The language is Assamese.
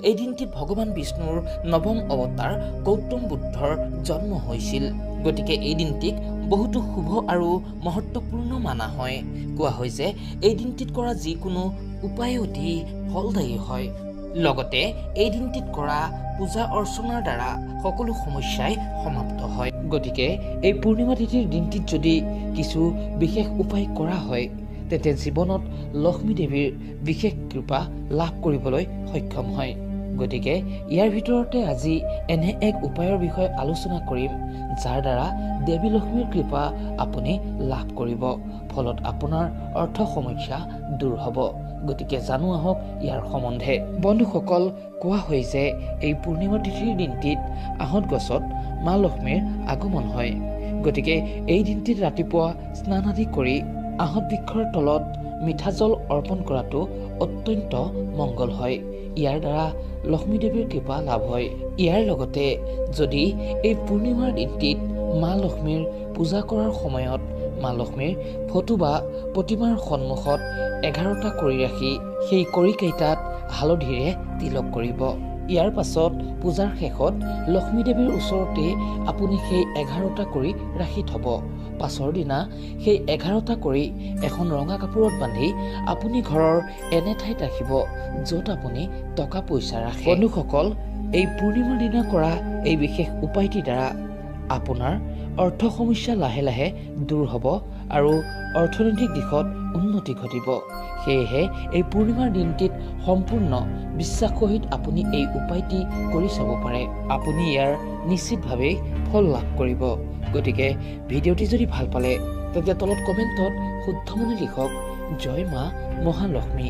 এই দিনটিত ভগৱান বিষ্ণুৰ নৱম অৱতাৰ গৌতম বুদ্ধৰ জন্ম হৈছিল। গতিকে এই দিনটিক বহুতো শুভ আৰু মহত্বপূৰ্ণ মানা হয়। কোৱা হয় যে এই দিনটিত কৰা যিকোনো উপায় অতি ফলদায়ী হয়। লগতে এই দিনটিত কৰা পূজা অৰ্চনাৰ দ্বাৰা সকলো সমস্যাই সমাপ্ত হয়। গতিকে এই পূৰ্ণিমা তিথিৰ দিনটিত যদি কিছু বিশেষ উপায় কৰা হয় তেন্তে জীৱনত লক্ষ্মী দেৱীৰ বিশেষ কৃপা লাভ কৰিবলৈ সক্ষম হয়। গতিকে ইয়াৰ ভিতৰতে আজি এনে এক উপায়ৰ বিষয়ে আলোচনা কৰিম যাৰ দ্বাৰা দেৱী লক্ষ্মীৰ কৃপা আপুনি লাভ কৰিব, ফলত আপোনাৰ অৰ্থ সমস্যা দূৰ হ'ব। গতিকে জানো আহক ইয়াৰ সম্বন্ধে। বন্ধুসকল, কোৱা হয় যে এই পূৰ্ণিমা তিথিৰ দিনটিত আহঁত গছত মা লক্ষ্মীৰ আগমন হয়। গতিকে এই দিনটিত ৰাতিপুৱা স্নান আদি কৰি আহঁত বৃক্ষৰ তলত মিঠা জল অৰ্পণ কৰাটো অত্যন্ত মংগল হয়। ইয়াৰ দ্বাৰা লক্ষ্মী দেৱীৰ কৃপা লাভ হয়। ইয়াৰ লগতে যদি এই পূৰ্ণিমাৰ দিনটিত মা লক্ষ্মীৰ পূজা কৰাৰ সময়ত মা লক্ষ্মীৰ ফটো বা প্ৰতিমাৰ সন্মুখত 11টা কৰি ৰাখি সেই কৰিকেইটাত হালধিৰে তিলক কৰিব। ইয়াৰ পাছত পূজাৰ শেষত লক্ষ্মী দেৱীৰ ওচৰতে আপুনি সেই 11টা কৰি ৰাখি থব। পাছৰ দিনা সেই 11টা কৰি এখন ৰঙা কাপোৰত বান্ধি আপুনি ঘৰৰ এনে ঠাইত ৰাখিব য'ত আপুনি টকা পইচা ৰাখে। বন্ধুসকল, এই পূৰ্ণিমাৰ দিনা কৰা এই বিশেষ উপায়টিৰ দ্বাৰা আপোনাৰ অৰ্থ সমস্যা লাহে লাহে দূৰ হ'ব আৰু অৰ্থনৈতিক দিশত উন্নতি ঘটিব। সেয়েহে এই পূৰ্ণিমাৰ দিনটিত সম্পূৰ্ণ বিশ্বাস সহিত আপুনি এই উপায়টি কৰি চাব পাৰে। আপুনি ইয়াৰ নিশ্চিতভাৱেই ফল লাভ কৰিব। গতিকে ভিডিঅ'টি যদি ভাল পালে তেন্তে তলত কমেণ্টত শুদ্ধ মনে লিখক জয় মা মহালক্ষ্মী।